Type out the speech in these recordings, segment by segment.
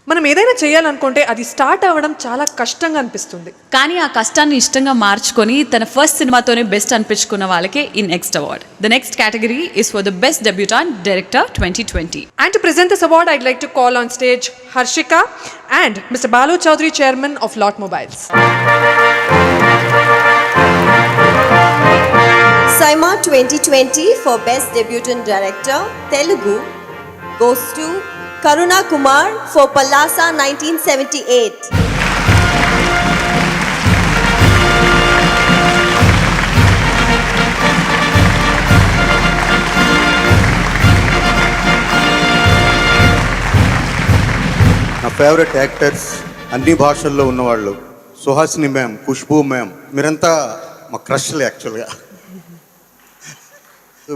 మనం ఏదైనా చేయాలనుకుంటే అది స్టార్ట్ అవ్వడం చాలా కష్టంగా అనిపిస్తుంది. కానీ ఆ కష్టాన్ని ఇష్టంగా మార్చుకొని తన ఫస్ట్ సినిమాతోనే బెస్ట్ అనిపించుకున్న వాళ్ళకే ఈ next award. The next category is for the best debutant director 2020. And to present this award, I'd like to call on stage Harshika and Mr. Balu Chaudhary, Chairman of Lot Mobiles. Saima 2020 for Best Debutant Director, Telugu, goes to Karuna Kumar for Pallasa 1978. నా favourite actors అన్ని భాషల్లో ఉన్నవాళ్ళు, Suhasini ma'am, Khushbu ma'am, మీరంతా మా క్రష్లు యాక్చువల్గా.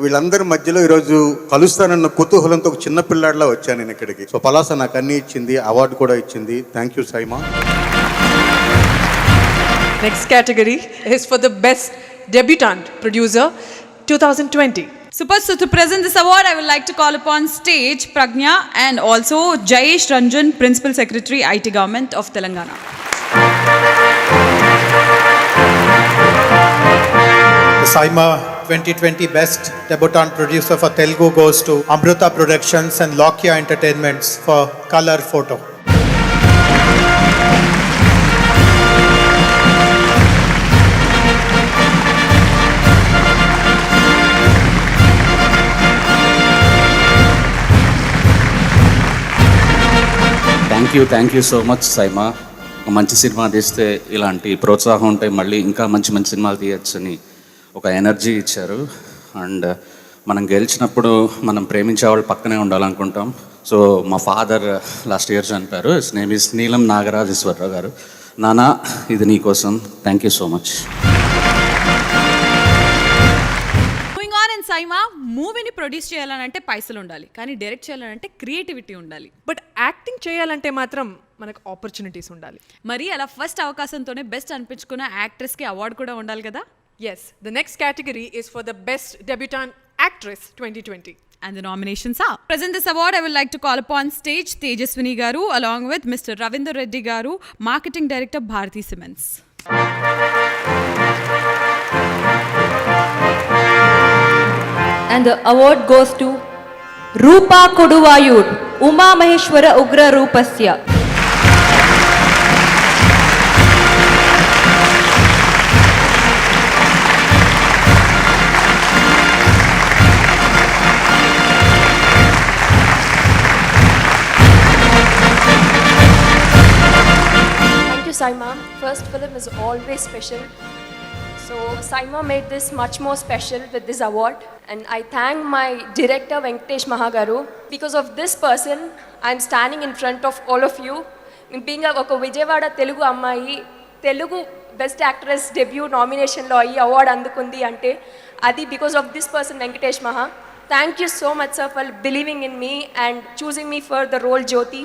వీళ్ళందరి మధ్యలో ఈరోజు కలుస్తానన్న కుతూహలంతో ఒక చిన్న పిల్లాడిలా వచ్చాను నేను ఇక్కడికి. సో పలాస నాకు అన్నీ ఇచ్చింది, అవార్డు కూడా ఇచ్చింది. Thank you SIIMA. Next category is for the best debutant producer 2020. Super. So to present this award, I would like to call upon stage Pragnya and also Jayesh Ranjan, Principal Secretary, IT Government of Telangana. The Saima 2020 Best Debutant Producer for Telugu goes to Amruta Productions and Lokia Entertainments for Color Photo. Thank you so much SIIMA. ఒక మంచి cinema తీస్తే ఇలాంటి ప్రోత్సాహం ఉంటే మళ్ళీ ఇంకా మంచి మంచి సినిమాలు తీయచ్చని ఒక ఎనర్జీ ఇచ్చారు. అండ్ మనం గెలిచినప్పుడు మనం ప్రేమించే వాళ్ళు పక్కనే ఉండాలనుకుంటాం. సో మా ఫాదర్ లాస్ట్ ఇయర్ చనిపోయారు. His name is Neelam Nageswararao గారు. నానా, ఇది నీకోసం. Thank you so much. SIIMA, మూవీని ప్రొడ్యూస్ చేయాలనంటే పైసలు ఉండాలి, కానీ డైరెక్ట్ చేయాలనంటే క్రియేటివిటీ ఉండాలి. బట్ యాక్టింగ్ చేయాలంటే మాత్రం మనకు ఆపర్చునిటీస్ ఉండాలి. మరి అలా ఫస్ట్ అవకాశంతోనే బెస్ట్ అనిపించుకున్న యాక్ట్రెస్కి అవార్డు కూడా ఉండాలి కదా. Yes, the next category is for the best debutant actress 2020. And the nominations are: present this award, I would like to call upon stage Tejaswini Garu along with Mr. Ravindra Reddy Garu, Marketing Director, Bharati Cements. And the award goes to Rupa Koduvayur, Uma Maheshwara Ugra Rupasya. Thank you, Saima. First film is always special. So Saima made this much more special with this award, and I thank my director Venkatesh Mahagaru. Because of this person, I am standing in front of all of you. Being a Vijayawada Telugu Ammayi, Telugu Best Actress debut nomination lo ee award andukundi ante adi because of this person Venkatesh Maha. Thank you so much, sir, for believing in me and choosing me for the role Jyoti.